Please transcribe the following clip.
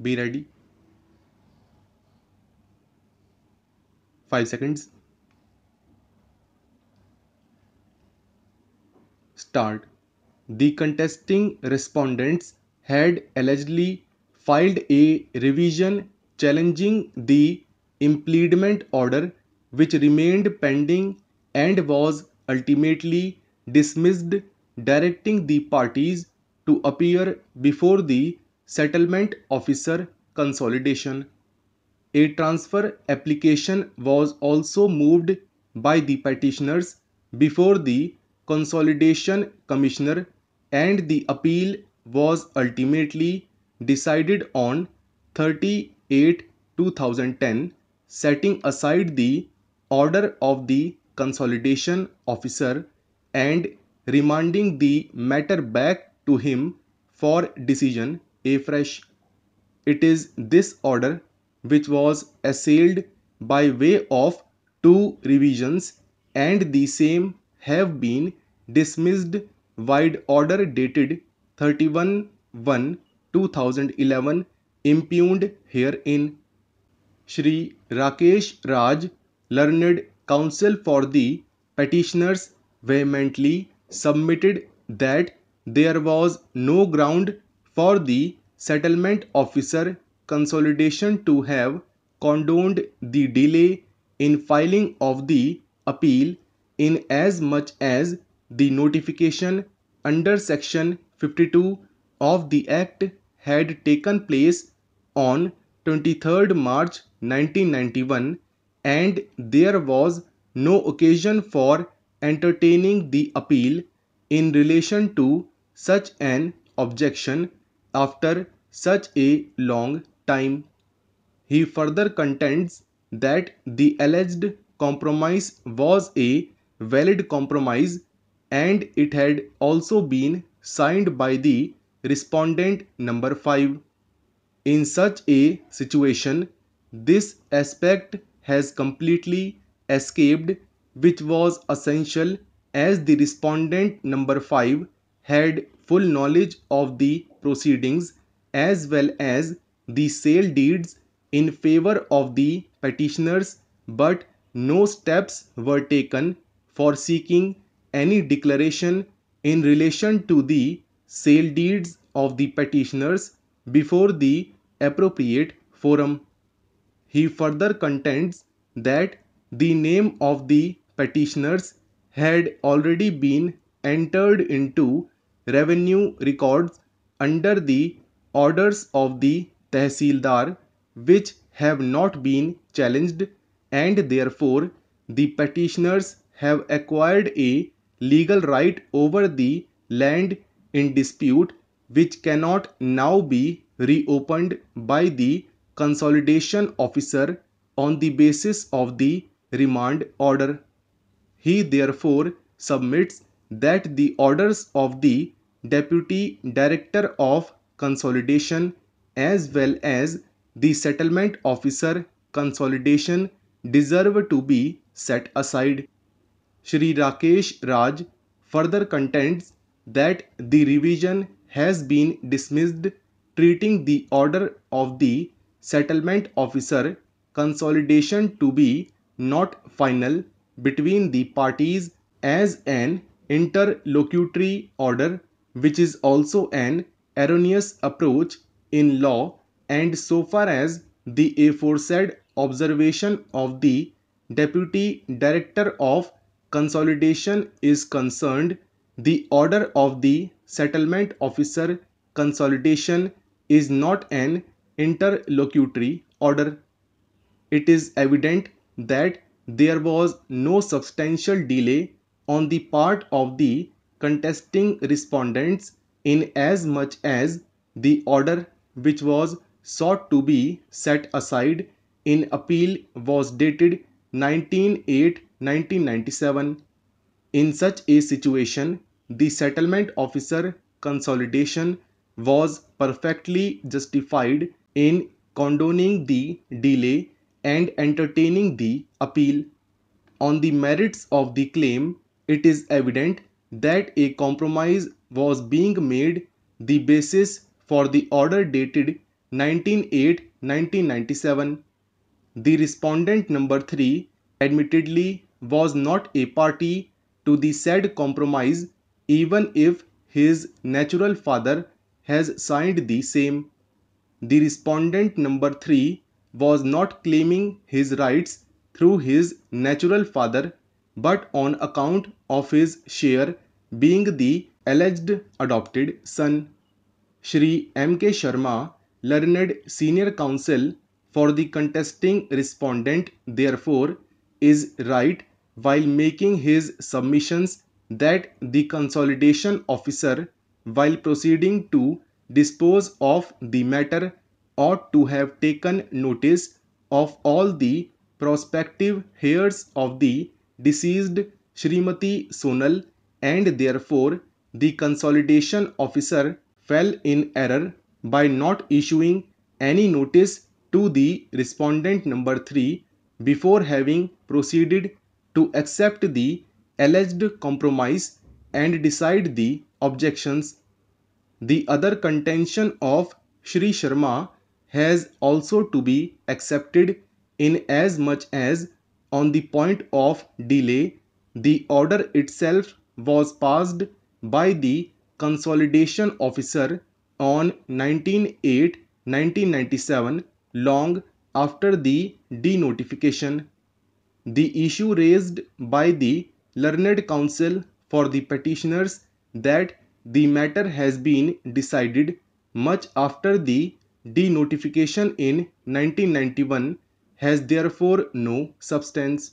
Be ready. 5 seconds. Start. The contesting respondents had allegedly filed a revision challenging the impleadment order, which remained pending and was ultimately dismissed, directing the parties to appear before the settlement officer consolidation. A transfer application was also moved by the petitioners before the Consolidation Commissioner, and the appeal was ultimately decided on 30/8, 2010, setting aside the order of the Consolidation Officer and remanding the matter back to him for decision afresh. It is this order which was assailed by way of two revisions, and the same have been dismissed wide order dated 31/1/2011 impugned herein. Shri Rakesh Raj, learned counsel for the petitioners, vehemently submitted that there was no ground for the settlement officer consolidation to have condoned the delay in filing of the appeal, inasmuch as the notification under section 52 of the Act had taken place on 23rd March 1991, and there was no occasion for entertaining the appeal in relation to such an objection after such a long time. He further contends that the alleged compromise was a valid compromise, and it had also been signed by the respondent number 5. In such a situation, this aspect has completely escaped, which was essential, as the respondent number 5 had full knowledge of the proceedings as well as the sale deeds in favor of the petitioners, but no steps were taken for seeking any declaration in relation to the sale deeds of the petitioners before the appropriate forum. He further contends that the name of the petitioners had already been entered into revenue records under the orders of the Tehsildar, which have not been challenged, and therefore the petitioners have acquired a legal right over the land in dispute, which cannot now be reopened by the consolidation officer on the basis of the remand order. He therefore submits that the orders of the Deputy Director of Consolidation as well as the Settlement Officer Consolidation deserve to be set aside. Shri Rakesh Raj further contends that the revision has been dismissed, treating the order of the settlement officer consolidation to be not final between the parties as an interlocutory order, which is also an erroneous approach in law, and so far as the aforesaid observation of the Deputy Director of Consolidation is concerned, the order of the Settlement Officer Consolidation is not an interlocutory order. It is evident that there was no substantial delay on the part of the contesting respondents, inasmuch as the order which was sought to be set aside in appeal was dated 19/8/1997. In such a situation, the settlement officer consolidation was perfectly justified in condoning the delay and entertaining the appeal. On the merits of the claim, it is evident that a compromise was being made, the basis for the order dated 19/8/1997. The respondent number 3 admittedly was not a party to the said compromise, even if his natural father has signed the same. The respondent number 3 was not claiming his rights through his natural father, but on account of his share being the alleged adopted son. Shri M. K. Sharma, learned senior counsel for the contesting respondent, therefore, is right while making his submissions that the consolidation officer, while proceeding to dispose of the matter, ought to have taken notice of all the prospective heirs of the deceased Srimati Sonal, and therefore the consolidation officer fell in error by not issuing any notice to the respondent number 3 before having proceeded to accept the alleged compromise and decide the objections. The other contention of Shri Sharma has also to be accepted, in as much as on the point of delay the order itself was passed by the consolidation officer on 19/8/1997, long after the denotification. The issue raised by the learned counsel for the petitioners, that the matter has been decided much after the denotification in 1991, has therefore no substance.